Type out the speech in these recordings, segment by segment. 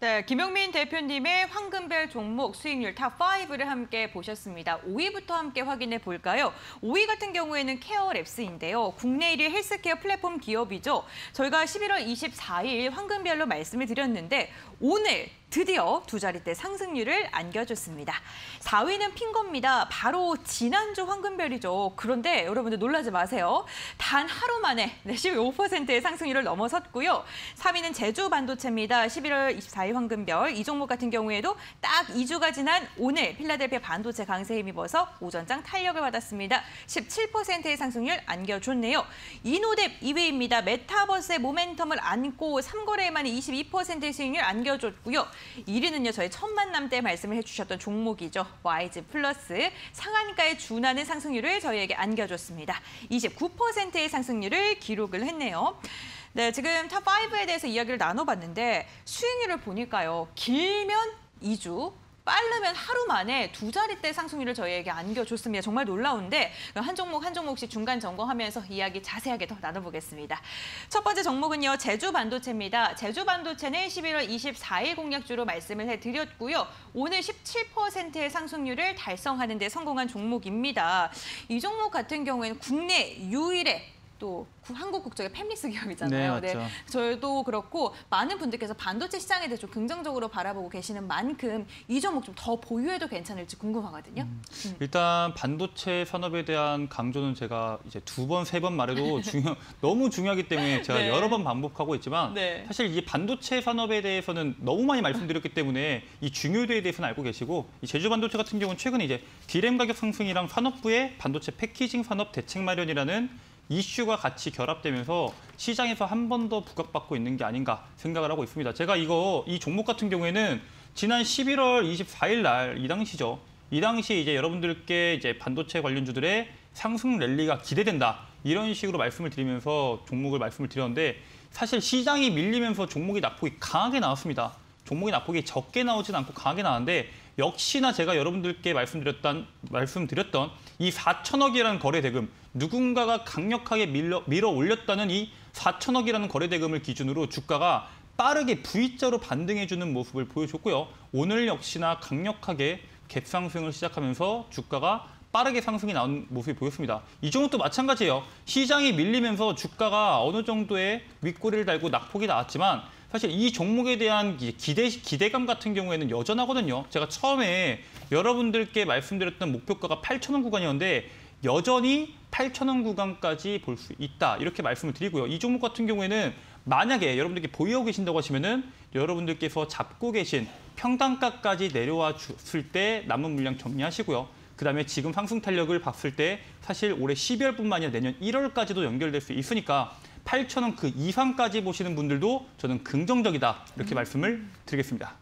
네, 김용민 대표님의 황금별 종목 수익률 탑5를 함께 보셨습니다. 5위부터 함께 확인해 볼까요? 5위 같은 경우에는 케어랩스인데요. 국내 1위 헬스케어 플랫폼 기업이죠. 저희가 11월 24일 황금별로 말씀을 드렸는데 오늘 드디어 두 자릿대 상승률을 안겨줬습니다. 4위는 핑거입니다. 바로 지난주 황금별이죠. 그런데 여러분들 놀라지 마세요. 단 하루 만에 15%의 상승률을 넘어섰고요. 3위는 제주반도체입니다. 11월 24일 황금별. 이 종목 같은 경우에도 딱 2주가 지난 오늘 필라델피아 반도체 강세에 힘입어서 오전장 탄력을 받았습니다. 17%의 상승률 안겨줬네요. 이노뎁 2위입니다. 메타버스의 모멘텀을 안고 3거래일 만에 22%의 수익률 안겨줬고요. 1위는요, 저희 첫 만남 때 말씀을 해주셨던 종목이죠. YG 플러스 상한가에 준하는 상승률을 저희에게 안겨줬습니다. 29%의 상승률을 기록을 했네요. 네, 지금 탑5에 대해서 이야기를 나눠봤는데 수익률을 보니까요. 길면 2주, 빠르면 하루 만에 두 자릿대 상승률을 저희에게 안겨줬습니다. 정말 놀라운데 한 종목 한 종목씩 중간 점검하면서 이야기 자세하게 더 나눠보겠습니다. 첫 번째 종목은요. 제주반도체입니다. 제주반도체는 11월 24일 공략주로 말씀을 해드렸고요. 오늘 17%의 상승률을 달성하는 데 성공한 종목입니다. 이 종목 같은 경우에는 국내 유일의 또 한국 국적의 팹리스 기업이잖아요. 네, 맞죠. 네, 저도 그렇고 많은 분들께서 반도체 시장에 대해 좀 긍정적으로 바라보고 계시는 만큼 이 종목 좀 더 보유해도 괜찮을지 궁금하거든요. 일단 반도체 산업에 대한 강조는 제가 이제 두 번, 세 번 말해도 너무 중요하기 때문에 제가 네. 여러 번 반복하고 있지만 네. 사실 이 반도체 산업에 대해서는 너무 많이 말씀드렸기 때문에 이 중요도에 대해서는 알고 계시고 이 제주반도체 같은 경우는 최근에 이제 디램 가격 상승이랑 산업부의 반도체 패키징 산업 대책 마련이라는 이슈가 같이 결합되면서 시장에서 한 번 더 부각받고 있는 게 아닌가 생각을 하고 있습니다. 제가 이 종목 같은 경우에는 지난 11월 24일 날 이 당시죠. 이 당시에 이제 여러분들께 이제 반도체 관련주들의 상승 랠리가 기대된다. 이런 식으로 말씀을 드리면서 종목을 말씀을 드렸는데 사실 시장이 밀리면서 종목이 낙폭이 강하게 나왔습니다. 종목이 낙폭이 적게 나오진 않고 강하게 나왔는데 역시나 제가 여러분들께 말씀드렸던 이 4천억이라는 거래 대금, 누군가가 강력하게 밀어 올렸다는 이 4천억이라는 거래 대금을 기준으로 주가가 빠르게 V자로 반등해주는 모습을 보여줬고요. 오늘 역시나 강력하게 갭상승을 시작하면서 주가가 빠르게 상승이 나온 모습이 보였습니다. 이 종목도 마찬가지예요. 시장이 밀리면서 주가가 어느 정도의 윗꼬리를 달고 낙폭이 나왔지만 사실 이 종목에 대한 기대감 같은 경우에는 여전하거든요. 제가 처음에 여러분들께 말씀드렸던 목표가가 8,000원 구간이었는데 여전히 8,000원 구간까지 볼 수 있다. 이렇게 말씀을 드리고요. 이 종목 같은 경우에는 만약에 여러분들께 보유하고 계신다고 하시면은 여러분들께서 잡고 계신 평단가까지 내려와 줬을 때 남은 물량 정리하시고요. 그다음에 지금 상승 탄력을 봤을 때 사실 올해 12월뿐만 아니라 내년 1월까지도 연결될 수 있으니까 8,000원 그 이상까지 보시는 분들도 저는 긍정적이다. 이렇게 말씀을 드리겠습니다.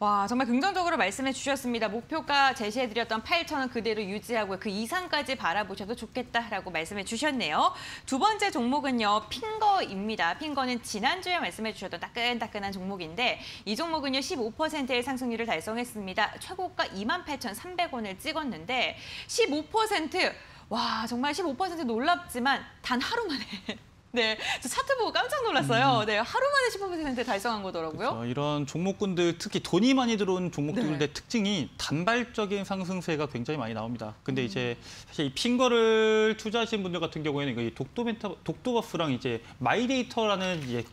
와, 정말 긍정적으로 말씀해 주셨습니다. 목표가 제시해드렸던 8,000원 그대로 유지하고 그 이상까지 바라보셔도 좋겠다라고 말씀해 주셨네요. 두 번째 종목은요, 핑거입니다. 핑거는 지난주에 말씀해 주셨던 따끈따끈한 종목인데 이 종목은요, 15%의 상승률을 달성했습니다. 최고가 28,300원을 찍었는데 15%, 와, 정말 15% 놀랍지만 단 하루 만에 네, 저 차트 보고 깜짝 놀랐어요. 네, 하루 만에 15% 달성한 거더라고요. 그렇죠. 이런 종목군들, 특히 돈이 많이 들어온 종목들의 네. 특징이 단발적인 상승세가 굉장히 많이 나옵니다. 근데 이제 사실 이 핑거를 투자하신 분들 같은 경우에는 이 독도버스랑 이제 마이데이터라는 이제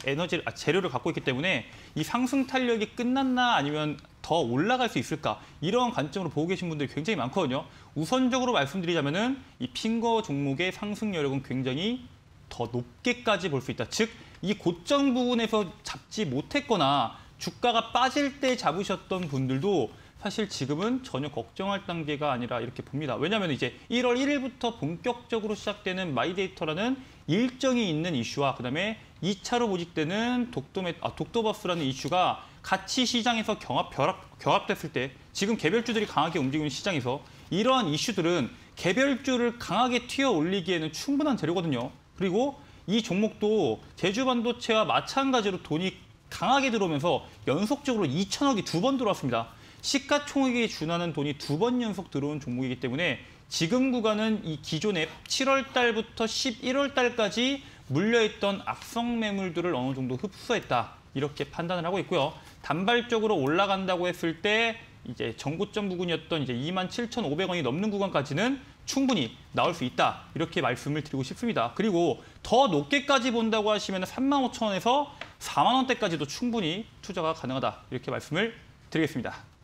재료를 갖고 있기 때문에 이 상승 탄력이 끝났나 아니면 더 올라갈 수 있을까 이러한 관점으로 보고 계신 분들이 굉장히 많거든요. 우선적으로 말씀드리자면은 이 핑거 종목의 상승 여력은 굉장히 더 높게까지 볼 수 있다. 즉, 이 고점 부분에서 잡지 못했거나 주가가 빠질 때 잡으셨던 분들도 사실 지금은 전혀 걱정할 단계가 아니라 이렇게 봅니다. 왜냐하면 이제 1월 1일부터 본격적으로 시작되는 마이데이터라는 일정이 있는 이슈와 그다음에 2차로 모집되는 독도버스라는 이슈가 같이 시장에서 경합됐을 때 지금 개별주들이 강하게 움직이는 시장에서 이러한 이슈들은 개별주를 강하게 튀어 올리기에는 충분한 재료거든요. 그리고 이 종목도 제주반도체와 마찬가지로 돈이 강하게 들어오면서 연속적으로 2천억이 두 번 들어왔습니다. 시가총액에 준하는 돈이 두 번 연속 들어온 종목이기 때문에 지금 구간은 이 기존에 7월 달부터 11월 달까지 물려있던 악성 매물들을 어느 정도 흡수했다. 이렇게 판단을 하고 있고요. 단발적으로 올라간다고 했을 때 이제 전고점 부근이었던 이제 27,500원이 넘는 구간까지는 충분히 나올 수 있다. 이렇게 말씀을 드리고 싶습니다. 그리고 더 높게까지 본다고 하시면 35,000원에서 4만 원대까지도 충분히 투자가 가능하다. 이렇게 말씀을 드리겠습니다.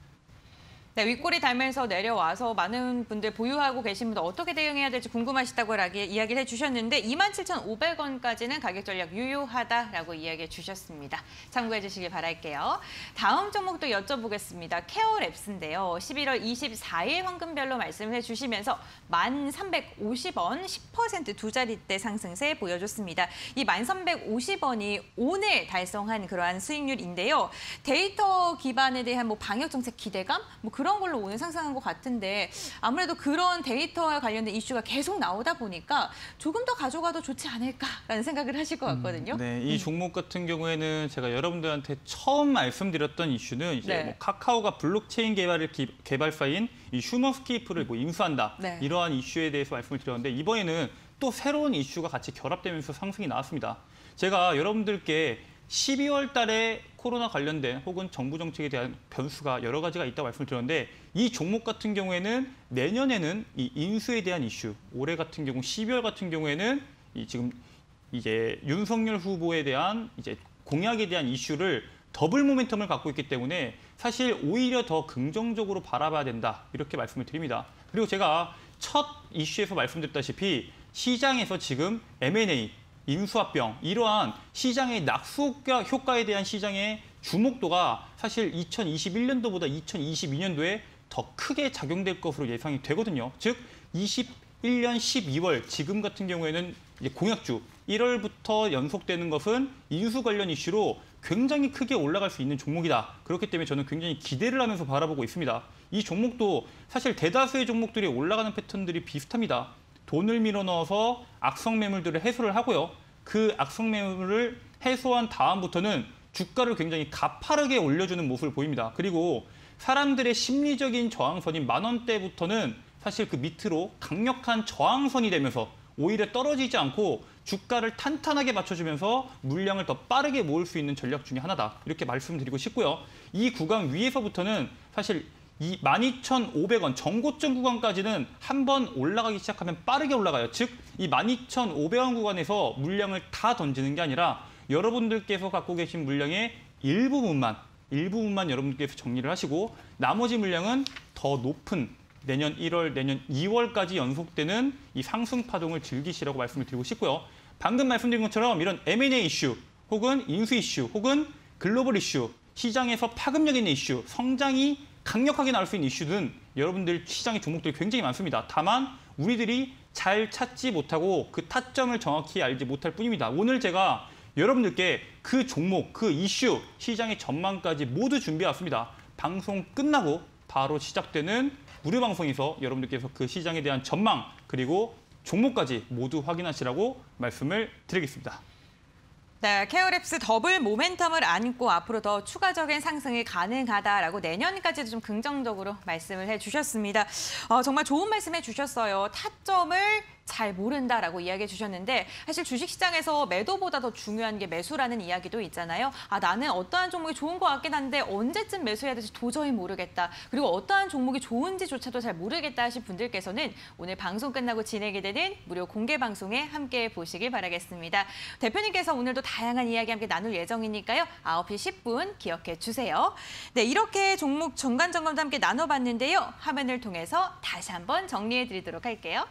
네, 윗골이 달면서 내려와서 많은 분들 보유하고 계신 분들 어떻게 대응해야 될지 궁금하시다고 이야기를 해주셨는데 27,500원까지는 가격 전략 유효하다라고 이야기해 주셨습니다. 참고해 주시길 바랄게요. 다음 종목도 여쭤보겠습니다. 케어랩스인데요. 11월 24일 황금별로 말씀을 해주시면서 1,350원 10% 두 자릿대 상승세 보여줬습니다. 이 1,350원이 오늘 달성한 그러한 수익률인데요. 데이터 기반에 대한 방역 정책 기대감 그런 걸로 오늘 상승한 것 같은데 아무래도 그런 데이터와 관련된 이슈가 계속 나오다 보니까 조금 더 가져가도 좋지 않을까라는 생각을 하실 것 같거든요. 네, 이 종목 같은 경우에는 제가 여러분들한테 처음 말씀드렸던 이슈는 이제 카카오가 블록체인 개발사인 이 휴머스케이프를 인수한다. 이러한 이슈에 대해서 말씀을 드렸는데 이번에는 또 새로운 이슈가 같이 결합되면서 상승이 나왔습니다. 제가 여러분들께 12월 달에 코로나 관련된 혹은 정부 정책에 대한 변수가 여러 가지가 있다고 말씀을 드렸는데 이 종목 같은 경우에는 내년에는 이 인수에 대한 이슈, 올해 같은 경우 12월 같은 경우에는 지금 이제 윤석열 후보에 대한 이제 공약에 대한 이슈를 더블 모멘텀을 갖고 있기 때문에 사실 오히려 더 긍정적으로 바라봐야 된다. 이렇게 말씀을 드립니다. 그리고 제가 첫 이슈에서 말씀드렸다시피 시장에서 지금 M&A 인수합병, 이러한 시장의 낙수 효과에 대한 시장의 주목도가 사실 2021년도보다 2022년도에 더 크게 작용될 것으로 예상이 되거든요. 즉 21년 12월 지금 같은 경우에는 이제 공약주 1월부터 연속되는 것은 인수 관련 이슈로 굉장히 크게 올라갈 수 있는 종목이다. 그렇기 때문에 저는 굉장히 기대를 하면서 바라보고 있습니다. 이 종목도 사실 대다수의 종목들이 올라가는 패턴들이 비슷합니다. 돈을 밀어넣어서 악성 매물들을 해소를 하고요. 그 악성 매물을 해소한 다음부터는 주가를 굉장히 가파르게 올려주는 모습을 보입니다. 그리고 사람들의 심리적인 저항선인 10,000원대부터는 사실 그 밑으로 강력한 저항선이 되면서 오히려 떨어지지 않고 주가를 탄탄하게 맞춰주면서 물량을 더 빠르게 모을 수 있는 전략 중에 하나다. 이렇게 말씀드리고 싶고요. 이 구간 위에서부터는 사실 이 12,500원 정고점 구간까지는 한번 올라가기 시작하면 빠르게 올라가요. 즉, 이 12,500원 구간에서 물량을 다 던지는 게 아니라 여러분들께서 갖고 계신 물량의 일부분만 여러분들께서 정리를 하시고 나머지 물량은 더 높은 내년 1월, 내년 2월까지 연속되는 이 상승 파동을 즐기시라고 말씀을 드리고 싶고요. 방금 말씀드린 것처럼 이런 M&A 이슈, 혹은 인수 이슈, 혹은 글로벌 이슈, 시장에서 파급력 있는 이슈, 성장이 강력하게 나올 수 있는 이슈는 여러분들 시장의 종목들이 굉장히 많습니다. 다만 우리들이 잘 찾지 못하고 그 타점을 정확히 알지 못할 뿐입니다. 오늘 제가 여러분들께 그 종목, 그 이슈, 시장의 전망까지 모두 준비해왔습니다. 방송 끝나고 바로 시작되는 무료 방송에서 여러분들께서 그 시장에 대한 전망 그리고 종목까지 모두 확인하시라고 말씀을 드리겠습니다. 네, 케어랩스 더블 모멘텀을 안고 앞으로 더 추가적인 상승이 가능하다라고 내년까지도 좀 긍정적으로 말씀을 해주셨습니다. 정말 좋은 말씀 해주셨어요. 타점을 잘 모른다라고 이야기해 주셨는데 사실 주식시장에서 매도보다 더 중요한 게 매수라는 이야기도 있잖아요. 나는 어떠한 종목이 좋은 것 같긴 한데 언제쯤 매수해야 될지 도저히 모르겠다. 그리고 어떠한 종목이 좋은지조차도 잘 모르겠다 하신 분들께서는 오늘 방송 끝나고 진행이 되는 무료 공개 방송에 함께 보시길 바라겠습니다. 대표님께서 오늘도 다양한 이야기 함께 나눌 예정이니까요. 9시 10분 기억해 주세요. 네, 이렇게 종목 중간 점검도 함께 나눠봤는데요. 화면을 통해서 다시 한번 정리해 드리도록 할게요.